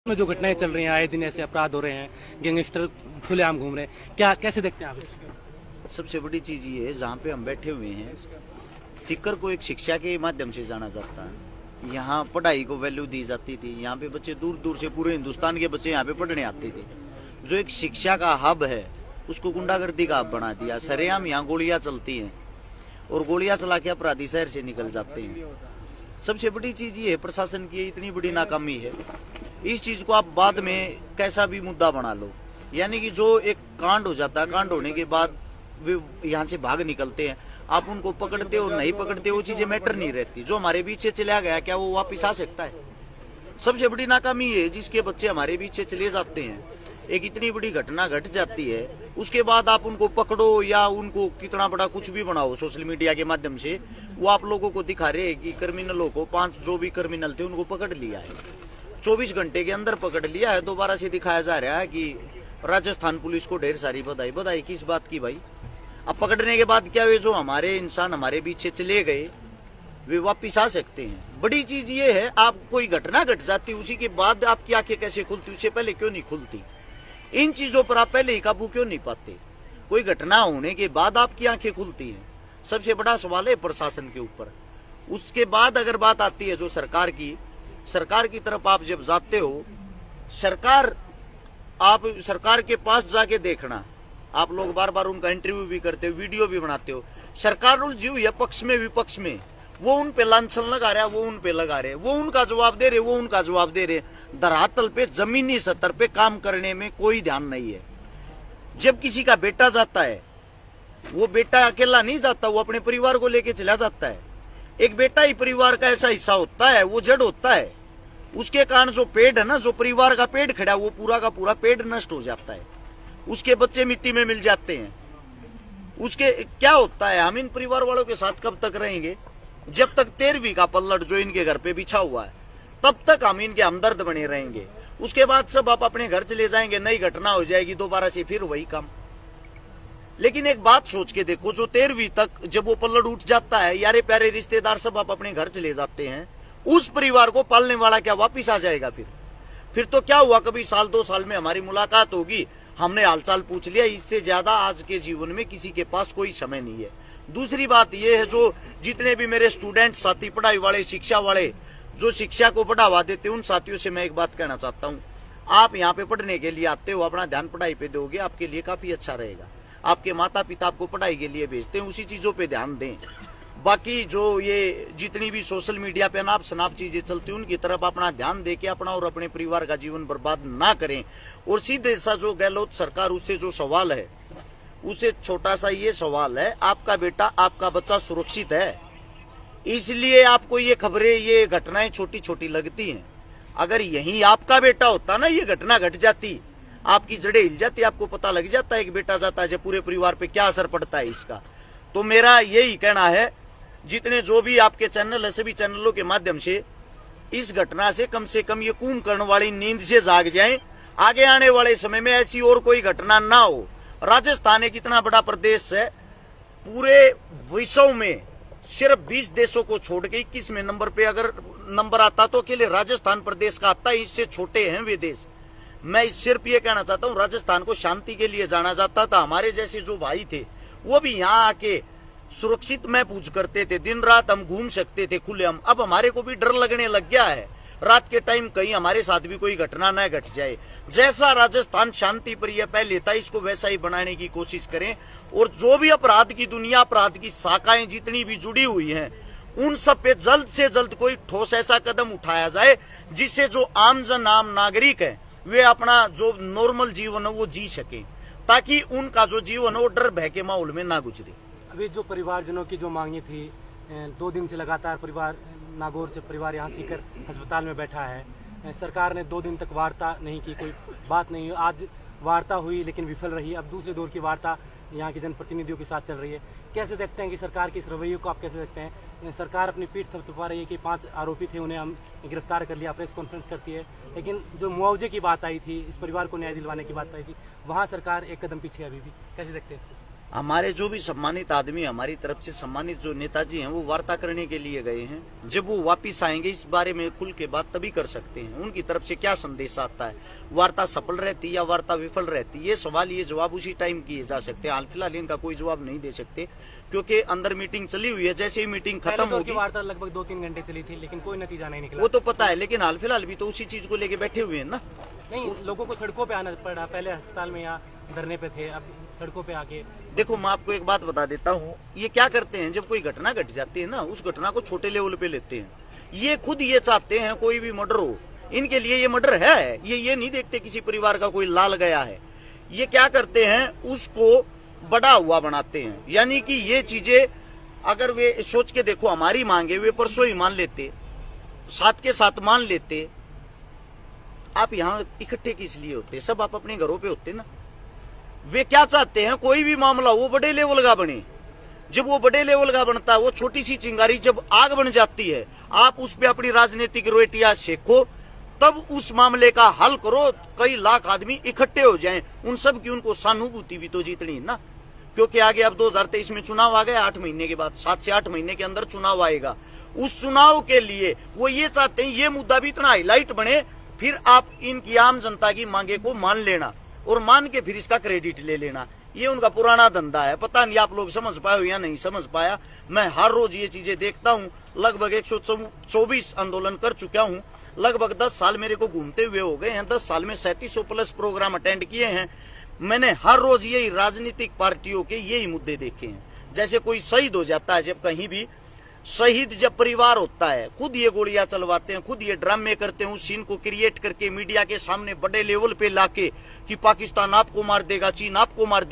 में जो घटनाएं चल रही हैं, आए दिन ऐसे अपराध हो रहे हैं, गैंगस्टर खुलेआम घूम रहे हैं, क्या कैसे देखते हैं आप इसको? सबसे बड़ी चीज ये है, जहाँ पे हम बैठे हुए हैं, सीकर को एक शिक्षा के माध्यम से जाना जाता है। यहाँ पढ़ाई को वैल्यू दी जाती थी। यहाँ पे बच्चे दूर दूर से, पूरे हिंदुस्तान के बच्चे यहाँ पे पढ़ने आते थे। जो एक शिक्षा का हब है, उसको गुंडागर्दी का हब बना दिया। सरेआम यहाँ गोलियां चलती हैं और गोलियां चला के अपराधी शहर से निकल जाते हैं। सबसे बड़ी चीज ये है, प्रशासन की इतनी बड़ी नाकामी है। इस चीज को आप बाद में कैसा भी मुद्दा बना लो, यानी कि जो एक कांड हो जाता है, कांड होने के बाद वे यहाँ से भाग निकलते हैं, आप उनको पकड़ते और नहीं पकड़ते, वो चीजें मैटर नहीं रहती। जो हमारे पीछे चला गया, क्या वो वापिस आ सकता है? सबसे बड़ी नाकामी है जिसके बच्चे हमारे पीछे चले जाते हैं। एक इतनी बड़ी घटना घट जाती है, उसके बाद आप उनको पकड़ो या उनको कितना बड़ा कुछ भी बनाओ सोशल मीडिया के माध्यम से, वो आप लोगों को दिखा रहे हैं कि क्रिमिनलों को, 5 जो भी क्रिमिनल थे उनको पकड़ लिया है, 24 घंटे के अंदर पकड़ लिया है। दोबारा से दिखाया जा रहा है कि राजस्थान पुलिस को ढेर सारी बधाई। बधाई किस बात की भाई? अब पकड़ने के बाद क्या वे जो हमारे इंसान हमारे पीछे चले गए, वे वापिस आ सकते हैं? बड़ी चीज ये है, आप कोई घटना घट जाती, उसी के बाद आपकी आंखें कैसे खुलती, उससे पहले क्यों नहीं खुलती? इन चीजों पर आप पहले ही काबू क्यों नहीं पाते? कोई घटना होने के बाद आपकी आंखें खुलती हैं। सबसे बड़ा सवाल है प्रशासन के ऊपर। उसके बाद अगर बात आती है जो सरकार की तरफ आप जब जाते हो, आप सरकार के पास जाके देखना, आप लोग बार बार उनका इंटरव्यू भी करते हो, वीडियो भी बनाते हो। सरकार उलझी या पक्ष में विपक्ष में, वो उन पे लांछन लगा रहा है, वो उन पे लगा रहे, वो उनका जवाब दे रहे, वो उनका जवाब दे रहे। धरातल पे, जमीनी स्तर पे काम करने में कोई ध्यान नहीं है। जब किसी का बेटा जाता है, वो बेटा अकेला नहीं जाता, वो अपने परिवार को लेके चला जाता है। एक बेटा ही परिवार का ऐसा हिस्सा होता है, वो जड़ होता है। उसके कारण जो पेड़ है ना, जो परिवार का पेड़ खड़ा, वो पूरा का पूरा पेड़ नष्ट हो जाता है। उसके बच्चे मिट्टी में मिल जाते हैं। उसके क्या होता है, हम इन परिवार वालों के साथ कब तक रहेंगे? जब तक 13वीं का पल्लड़ जो इनके घर पे बिछा हुआ है, तब तक हम इनके हमदर्द बने रहेंगे। उसके बाद सब आप अपने घर चले जाएंगे, नई घटना हो जाएगी, दोबारा से फिर वही काम। लेकिन एक बात सोच के देखो, जो 13वीं तक जब वो पल्लड़ उठ जाता है, यारे प्यारे रिश्तेदार सब आप अपने घर चले जाते हैं, उस परिवार को पालने वाला क्या वापिस आ जाएगा? फिर तो क्या हुआ, कभी साल 2 साल में हमारी मुलाकात होगी, हमने हालचाल पूछ लिया। इससे ज्यादा आज के जीवन में किसी के पास कोई समय नहीं है। दूसरी बात यह है, जो जितने भी मेरे स्टूडेंट साथी, पढ़ाई वाले, शिक्षा वाले, जो शिक्षा को बढ़ावा देते हैं, उन साथियों से मैं एक बात कहना चाहता हूं, आप यहाँ पे पढ़ने के लिए आते हो, अपना ध्यान पढ़ाई पे दोगे, आपके लिए काफी अच्छा रहेगा। आपके माता पिता आपको पढ़ाई के लिए भेजते हैं, उसी चीजों पे ध्यान दें। बाकी जो ये जितनी भी सोशल मीडिया पे अनाप शनाप चीजें चलती हैं, उनकी तरफ अपना ध्यान देके अपना और अपने परिवार का जीवन बर्बाद ना करें। और सीधे सा जो गहलोत सरकार, उससे जो सवाल है, उसे छोटा सा ये सवाल है, आपका बेटा, आपका बच्चा सुरक्षित है, इसलिए आपको ये खबरें, ये घटनाएं छोटी छोटी लगती हैं। अगर यही आपका बेटा होता ना, ये घटना घट जाती, आपकी जड़ें हिल जाती, आपको पता लग जाता है कि बेटा जाता है, जब पूरे परिवार पे क्या असर पड़ता है इसका। तो मेरा यही कहना है, जितने जो भी आपके चैनल है, सभी चैनलों के माध्यम से इस घटना से कम ये कुंभकर्ण वाली नींद से जाग जाएं। आगे आने वाले समय में ऐसी और कोई घटना ना हो। राजस्थान एक इतना बड़ा प्रदेश है, पूरे विश्व में सिर्फ 20 देशों को छोड़ के 21वें नंबर पे अगर नंबर आता तो अकेले राजस्थान प्रदेश का आता है। इससे छोटे हैं वे देश। मैं सिर्फ ये कहना चाहता हूँ, राजस्थान को शांति के लिए जाना जाता था। हमारे जैसे जो भाई थे, वो भी यहाँ आके सुरक्षित महसूस करते थे, दिन रात हम घूम सकते थे खुलेआम। अब हमारे को भी डर लगने लग गया है, रात के टाइम कहीं हमारे साथ भी कोई घटना न घट जाए। जैसा राजस्थान शांति प्रिय पहले था, इसको वैसा ही बनाने की कोशिश करें। और जो भी अपराध की दुनिया, अपराध की शाखाएं जितनी भी जुड़ी हुई हैं, उन सब पे जल्द से जल्द कोई ठोस ऐसा कदम उठाया जाए, जिससे जो आमजन, आम नागरिक है, वे अपना जो नॉर्मल जीवन है वो जी सके, ताकि उनका जो जीवन है वो डर भय के माहौल में ना गुजरे। अभी जो परिवारजनों की जो मांगे थी, 2 दिन से लगातार परिवार नागौर से परिवार यहाँ सीकर अस्पताल में बैठा है। सरकार ने 2 दिन तक वार्ता नहीं की, कोई बात नहीं। आज वार्ता हुई लेकिन विफल रही। अब दूसरे दौर की वार्ता यहाँ के जनप्रतिनिधियों के साथ चल रही है। कैसे देखते हैं कि सरकार के इस रवैये को आप कैसे देखते हैं? सरकार अपनी पीठ थपथपा रही है कि 5 आरोपी थे, उन्हें हम गिरफ्तार कर लिया, प्रेस कॉन्फ्रेंस करती है, लेकिन जो मुआवजे की बात आई थी, इस परिवार को न्याय दिलवाने की बात आई थी, वहाँ सरकार एक कदम पीछे अभी भी। कैसे देखते हैं इसको? हमारे जो भी सम्मानित आदमी, हमारी तरफ से सम्मानित जो नेताजी हैं, वो वार्ता करने के लिए गए हैं। जब वो वापिस आएंगे इस बारे में खुल के बात तभी कर सकते हैं, उनकी तरफ से क्या संदेश आता है, वार्ता सफल रहती या वार्ता विफल रहती, ये सवाल ये जवाब उसी टाइम किए जा सकते हैं। हाल फिलहाल इनका कोई जवाब नहीं दे सकते क्योंकि अंदर मीटिंग चली हुई है। जैसे ही मीटिंग खत्म होगी, वार्ता लगभग 2-3 घंटे चली थी लेकिन कोई नतीजा नहीं निकला। वो तो पता है, लेकिन हाल फिलहाल भी तो उसी चीज को लेके बैठे हुए हैं ना। नहीं, लोगों को सड़कों पे आना पड़ा, पहले अस्पताल में या धरने पे थे, अब सड़कों पे आके। देखो मैं आपको एक बात बता देता हूँ, ये क्या करते हैं, जब कोई घटना घट जाती है ना, उस घटना को छोटे लेवल पे लेते हैं। ये खुद ये चाहते हैं कोई भी मर्डर हो, इनके लिए ये मर्डर है, ये नहीं देखते किसी परिवार का कोई लाल गया है। ये क्या करते हैं, उसको बड़ा हुआ बनाते हैं। यानी कि ये चीजें अगर वे सोच के देखो, हमारी मांगे वे परसों ही मान लेते, साथ के साथ मान लेते। आप यहाँ इकट्ठे किस लिए होते, सब आप अपने घरों पे होते ना। वे क्या चाहते हैं, कोई भी मामला वो बड़े लेवल का बने। जब वो बड़े लेवल का बनता है, वो छोटी सी चिंगारी जब आग बन जाती है, आप उस पे अपनी राजनीतिक रोटियां सेको, तब उस मामले का हल करो। कई लाख आदमी इकट्ठे हो जाएं, उन सब की उनको सहानुभूति भी तो जीतनी है ना। क्योंकि आगे अब 2023 में चुनाव आ गया, 8 महीने के बाद, 7 से 8 महीने के अंदर चुनाव आएगा। उस चुनाव के लिए वो ये चाहते हैं ये मुद्दा भी इतना हाईलाइट बने, फिर आप इनकी आम जनता की मांगे को मान लेना और मान के फिर इसका क्रेडिट ले लेना। ये उनका पुराना धंधा है। पता नहीं आप लोग समझ पाए हो या नहीं समझ पाया। मैं हर रोज ये चीजें देखता हूँ। लगभग 124 आंदोलन कर चुका हूँ। लगभग 10 साल मेरे को घूमते हुए हो गए हैं। 10 साल में 3700 प्लस प्रोग्राम अटेंड किए हैं। मैंने हर रोज यही राजनीतिक पार्टियों के यही मुद्दे देखे हैं। जैसे कोई शहीद हो जाता है, जब कहीं भी शहीद जब परिवार होता है, खुद ये गोलियां चलवाते हैं, खुद ये ड्रामे करते हैं, उस सीन को क्रिएट करके मीडिया के सामने बड़े लेवल पे लाके कि पाकिस्तान आपको मार देगा, चीन आपको मार देगा।